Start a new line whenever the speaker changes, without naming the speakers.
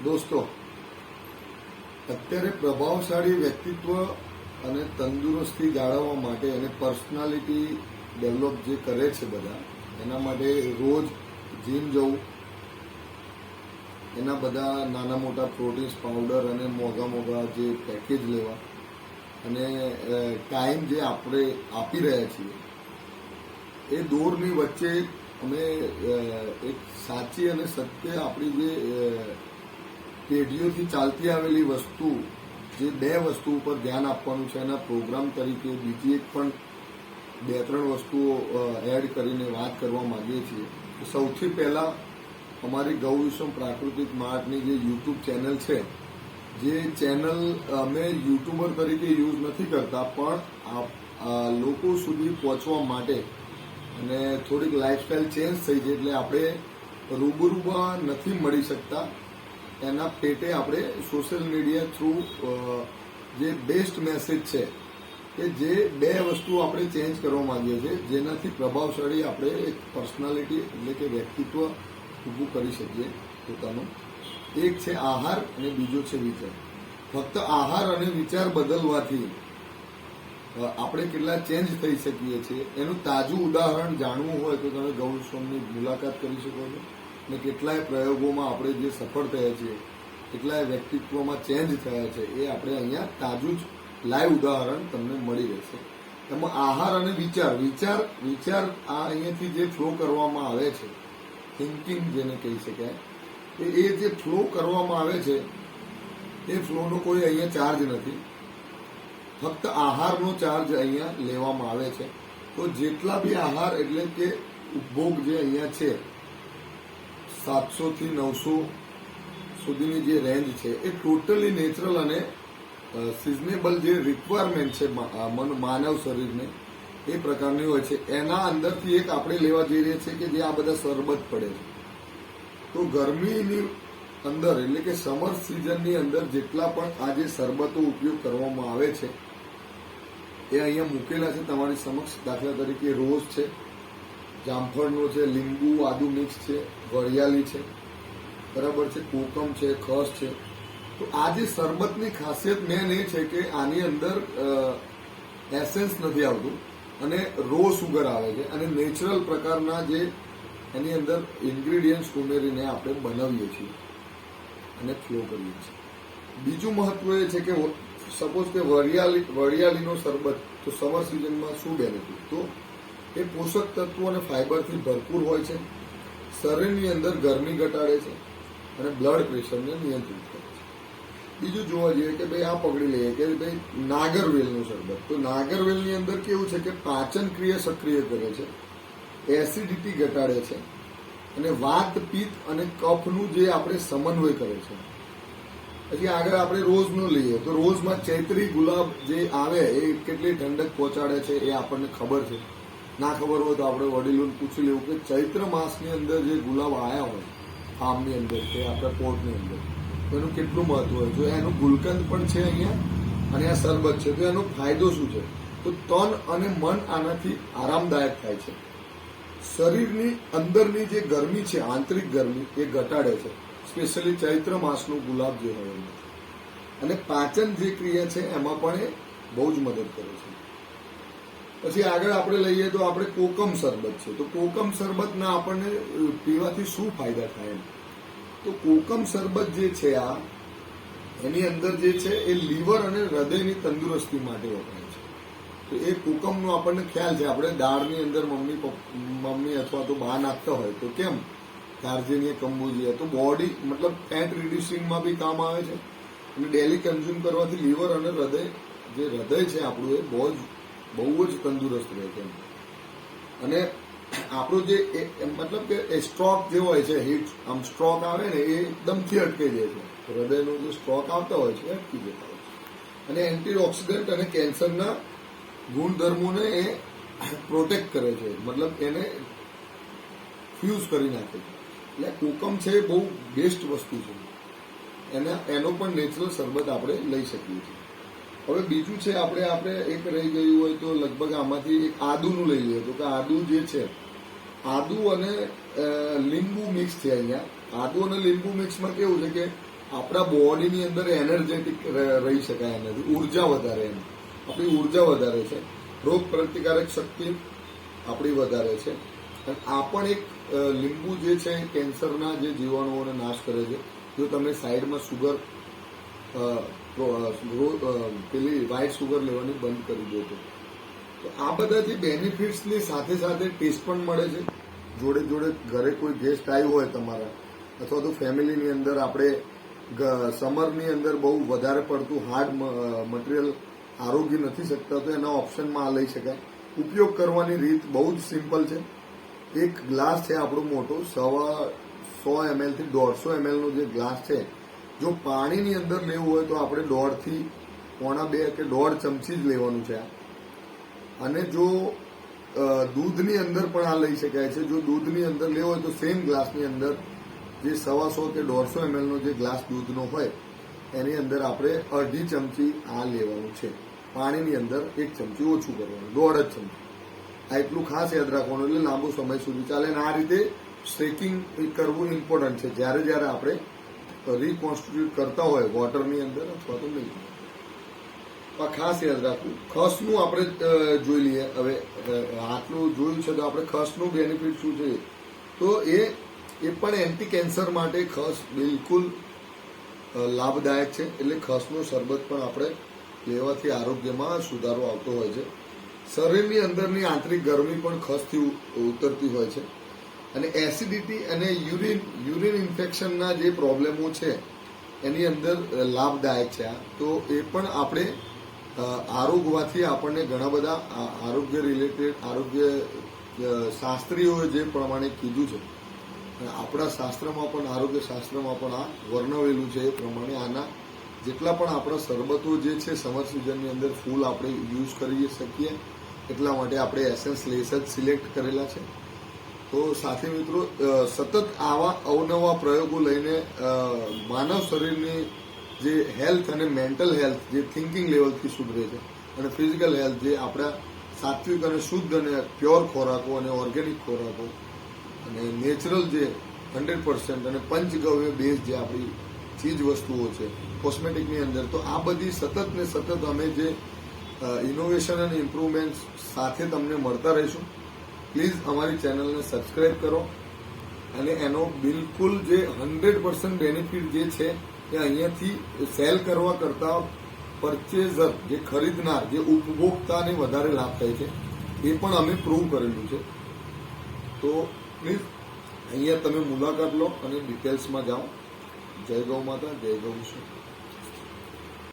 દોસ્તો, અત્યારે પ્રભાવશાળી વ્યક્તિત્વ અને તંદુરસ્તી જાળવવા માટે અને પર્સનાલિટી ડેવલપ જે કરે છે બધા, એના માટે રોજ જીમ જવું, એના બધા નાના મોટા પ્રોટીન્સ પાવડર અને મોંઘા જે પેકેજ લેવા અને ટાઈમ જે આપણે આપી રહ્યા છીએ એ દોરની વચ્ચે અમે એક સાચી અને સત્ય આપણી જે પેઢીઓથી ચાલતી આવેલી વસ્તુ, જે બે વસ્તુ ઉપર ધ્યાન આપવાનું છે, એના પ્રોગ્રામ તરીકે બીજી એક પણ 2-3 વસ્તુઓ એડ કરીને વાત કરવા માંગીએ છીએ. સૌથી પહેલા અમારી ગૌવિશ્વમ પ્રાકૃતિક માર્ટની જે યુટ્યુબ ચેનલ છે, જે ચેનલ અમે યુટ્યુબર તરીકે યુઝ નથી કરતા, પણ લોકો સુધી પહોંચવા માટે અને થોડીક લાઈફસ્ટાઈલ ચેન્જ થઈ છે, એટલે આપણે રૂબરૂમાં નથી મળી શકતા. એના પેટે આપણે સોશિયલ મીડિયા થ્રુ જે બેસ્ટ મેસેજ છે કે જે બે વસ્તુ આપણે ચેન્જ કરવા માંગીએ છીએ, જેનાથી પ્રભાવશાળી આપણે એક પર્સનાલિટી એટલે કે વ્યક્તિત્વ ઊભું કરી શકીએ પોતાનું. એક છે આહાર અને બીજો છે વિચાર. ફક્ત આહાર અને વિચાર બદલવાથી આપણે કેટલા ચેન્જ થઈ શકીએ છીએ એનું તાજું ઉદાહરણ જાણવું હોય તો તમે ગૌવિશ્વમની મુલાકાત કરી શકો છો. અને કેટલાય પ્રયોગોમાં આપણે જે સફળ થયા છીએ, કેટલાય વ્યક્તિત્વમાં ચેન્જ થયા છે, એ આપણે અહીંયા તાજું જ લાઈવ ઉદાહરણ તમને મળી રહેશે. એમાં આહાર અને વિચાર આ અહીંયાથી જે ફ્લો કરવામાં આવે છે, થિંકિંગ જેને કહી શકાય, એ જે ફ્લો કરવામાં આવે છે એ ફ્લોનો કોઈ અહીંયા ચાર્જ નથી, ફક્ત આહારનો ચાર્જ અહીંયા લેવામાં આવે છે. તો જેટલા બી આહાર એટલે કે ઉપભોગ જે અહીંયા છે 700 થી 900 સુધીની જે રેન્જ છે, એ ટોટલી નેચરલ અને સિઝનેબલ જે રિક્વાયરમેન્ટ છે માનવ શરીરને એ પ્રકારની હોય છે. એના અંદરથી એક આપણે લેવા જઈ રહ્યા છીએ કે જે આ બધા શરબત પડે છે. તો ગરમીની અંદર એટલે કે સમર સિઝનની અંદર જેટલા પણ આ જે શરબતો ઉપયોગ કરવામાં આવે છે એ અહીંયા મૂકેલા છે તમારી સમક્ષ. દાખલા તરીકે રોઝ છે, જામફળનો છે, લીંબુ આદુ મિક્સ છે, વરિયાળી છે, બરાબર છે, કોકમ છે, ખસ છે. તો આ જે શરબતની ખાસિયત મેન એ છે કે આની અંદર એસેન્સ નથી આવતું અને રો સુગર આવે છે અને નેચરલ પ્રકારના જે એની અંદર ઇન્ગ્રીડિયન્ટ્સ ઉમેરીને આપણે બનાવીએ છીએ અને ફ્લો કરીએ છીએ. બીજું મહત્વ એ છે કે સપોઝ કે વરિયાળીનો શરબત, તો સમર સિઝનમાં શું બેનિફિટ? તો એ પોષક તત્વો અને ફાઈબરથી ભરપૂર હોય છે, શરીરની અંદર ગરમી ઘટાડે છે અને બ્લડ પ્રેશરને નિયંત્રિત કરે છે. બીજું જોવા જઈએ કે ભાઈ આ પકડી લઈએ કે ભાઈ નાગરવેલનું શરબત. તો નાગરવેલની અંદર કેવું છે કે પાચન ક્રિયા સક્રિય કરે છે, એસિડિટી ઘટાડે છે અને વાત, પિત્ત અને કફનું જે આપણે સમન્વય કરે છે. પછી આગળ આપણે રોઝનું લઈએ તો રોઝમાં ચૈત્રી ગુલાબ જે આવે એ કેટલી ઠંડક પહોંચાડે છે એ આપણને ખબર છે. ના ખબર હોય તો આપણે વડીલોને પૂછી લેવું કે ચૈત્ર માસની અંદર જે ગુલાબ આવ્યા હોય ફાર્મની અંદર કે આપણા પોર્ટની અંદર, તો એનું કેટલું મહત્વ હોય. જો એનું ગુલકંદ પણ છે અહીંયા અને આ શરબત છે, તો એનો ફાયદો શું છે? તો તન અને મન આનાથી આરામદાયક થાય છે. શરીરની અંદરની જે ગરમી છે, આંતરિક ગરમી, એ ઘટાડે છે, સ્પેશિયલી ચૈત્ર માસનું ગુલાબ જે હોય એમાં. અને પાચન જે ક્રિયા છે એમાં પણ એ બહુ જ મદદ કરે છે. પછી આગળ આપણે લઈએ તો આપણે કોકમ શરબત છે. તો કોકમ શરબતના આપણને પીવાથી શું ફાયદા થાય? તો કોકમ શરબત જે છે આ એની અંદર જે છે એ લીવર અને હૃદયની તંદુરસ્તી માટે વપરાય છે. તો એ કોકમનો આપણને ખ્યાલ છે, આપણે દાળની અંદર મમ્મી અથવા તો બા નાખતા હોય તો કેમ દાર્જિનિયા કંબોજિયા, તો બોડી મતલબ ફેટ રિડ્યુસિંગમાં બી કામ આવે છે અને ડેલી કન્ઝ્યુમ કરવાથી લીવર અને હૃદય છે આપણું એ બહુ જ તંદુરસ્ત રહે છે. અને આપણું જે મતલબ કે સ્ટ્રોક જે હોય છે, હીટ આમ સ્ટ્રોક આવે ને એ એકદમથી અટકી જાય છે. હૃદયનો જે સ્ટ્રોક આવતા હોય છે અટકી જતા હોય છે. અને એન્ટીઓક્સિડન્ટ અને કેન્સરના ગુણધર્મોને એ પ્રોટેક્ટ કરે છે, મતલબ એને ફ્યુઝ કરી નાખે છે. એટલે કોકમ છે એ બહુ બેસ્ટ વસ્તુ છે. એનો પણ નેચરલ શરબત આપણે લઈ શકીએ છીએ. હવે બીજું છે આપણે એક રહી ગયું હોય તો લગભગ આમાંથી એક આદુનું લઈ લઈએ. તો કે આદુ જે છે, આદુ અને લીંબુ મિક્સ છે અહીંયા. આદુ અને લીંબુ મિક્સમાં કેવું છે કે આપણા બોડીની અંદર એનર્જેટિક રહી શકાય એનાથી, ઉર્જા વધારે એમ, આપણી ઉર્જા વધારે છે, રોગ પ્રતિકારક શક્તિ આપણી વધારે છે. અને આ પણ એક લીંબુ જે છે કેન્સરના જે જીવાણુઓને નાશ કરે છે. જો તમે સાઈડમાં સુગર પેલી વ્હાઇટ સુગર લેવાની બંધ કરી દો તો આ બધા જે બેનિફિટ્સની સાથે સાથે ટેસ્ટ પણ મળે છે. જોડે જોડે ઘરે કોઈ ગેસ્ટ આવ્યું હોય તમારા, અથવા તો ફેમિલીની અંદર આપણે સમરની અંદર બહુ વધારે પડતું હાર્ડ મટીરિયલ આરોગી નથી શકતા, તો એના ઓપ્શનમાં આ લઈ શકાય. ઉપયોગ કરવાની રીત બહુ જ સિમ્પલ છે. એક ગ્લાસ છે આપણો મોટો, 100 ml થી 150 ml નો જે ગ્લાસ છે, જો પાણીની અંદર લેવું હોય તો આપણે 1.5 થી 1.5 કે 1.5 ચમચી જ લેવાનું છે. અને જો દૂધની અંદર પણ આ લઈ શકાય છે. જો દૂધની અંદર લેવો હોય તો સેમ ગ્લાસની અંદર જે 100 કે 150 ml નો જે ગ્લાસ દૂધનો હોય એની અંદર આપણે 1/2 ચમચી આ લેવાનું છે. પાણીની અંદર 1 ચમચી ઓછું કરવાનું, 1.5 ચમચી. આ એટલું ખાસ યાદ રાખવાનું, એટલે લાંબો સમય સુધી ચાલે. અને આ રીતે શેકિંગ કરવું ઇમ્પોર્ટન્ટ છે જ્યારે જ્યારે આપણે રિકોન્સ્ટિટ્યુટ કરતા હોય વોટરની અંદર અથવા તો મિલ્ક. આ ખાસ યાદ રાખવું. ખસનું આપણે જોઈ લઈએ. હવે આટલું જોયું છે તો આપણે ખસનું બેનિફિટ શું છે, તો એ પણ એન્ટી કેન્સર માટે ખસ બિલકુલ લાભદાયક છે. એટલે ખસનું શરબત પણ આપણે લેવાથી આરોગ્યમાં સુધારો આવતો હોય છે. શરીરની અંદરની આંતરિક ગરમી પણ ખસથી ઉતરતી હોય છે. અને એસિડિટી અને યુરિન ઇન્ફેક્શનના જે પ્રોબ્લેમો છે એની અંદર લાભદાયક છે. તો એ પણ આપણે આરોગવાથી આપણને ઘણા બધા આરોગ્ય રિલેટેડ, આરોગ્ય શાસ્ત્રીઓએ જે પ્રમાણે કીધું છે, આપણા શાસ્ત્રમાં પણ, આરોગ્ય શાસ્ત્રમાં પણ આ વર્ણવેલું છે. એ પ્રમાણે આના જેટલા પણ આપણા શરબતો જે છે સમર સિઝનની અંદર ફૂલ આપણે યુઝ કરી શકીએ, એટલા માટે આપણે એસેન્સ લેસ જ સિલેક્ટ કરેલા છે. તો સાથી મિત્રો, સતત આવા અવનવા પ્રયોગો લઈને માનવ શરીરની જે હેલ્થ અને મેન્ટલ હેલ્થ, જે થિંકિંગ લેવલથી સુધરે છે, અને ફિઝિકલ હેલ્થ, જે આપણા સાત્વિક અને શુદ્ધ અને પ્યોર ખોરાકો અને ઓર્ગેનિક ખોરાકો અને નેચરલ જે 100% અને પંચગવ્ય બેઝ જે આપણી ચીજ વસ્તુઓ છે કોસ્મેટિકની અંદર, તો આ બધી સતત ને સતત અમે જે ઇનોવેશન અને ઇમ્પ્રુવમેન્ટ સાથે તમને મળતા રહીશું. પ્લીઝ અમારી ચેનલને સબસ્ક્રાઈબ કરો. અને એનો બિલકુલ જે 100% બેનિફિટ જે છે એ અહીંયાથી સેલ કરવા કરતાં પરચેઝર, જે ખરીદનાર, જે ઉપભોક્તાને વધારે લાભ થાય છે. એ પણ અમે પ્રૂવ કરેલું છે. તો પ્લીઝ અહીંયા તમે મુલાકાત લો અને ડિટેલ્સમાં જાઓ. જય ગૌ માતા, જય ગૌ માતા.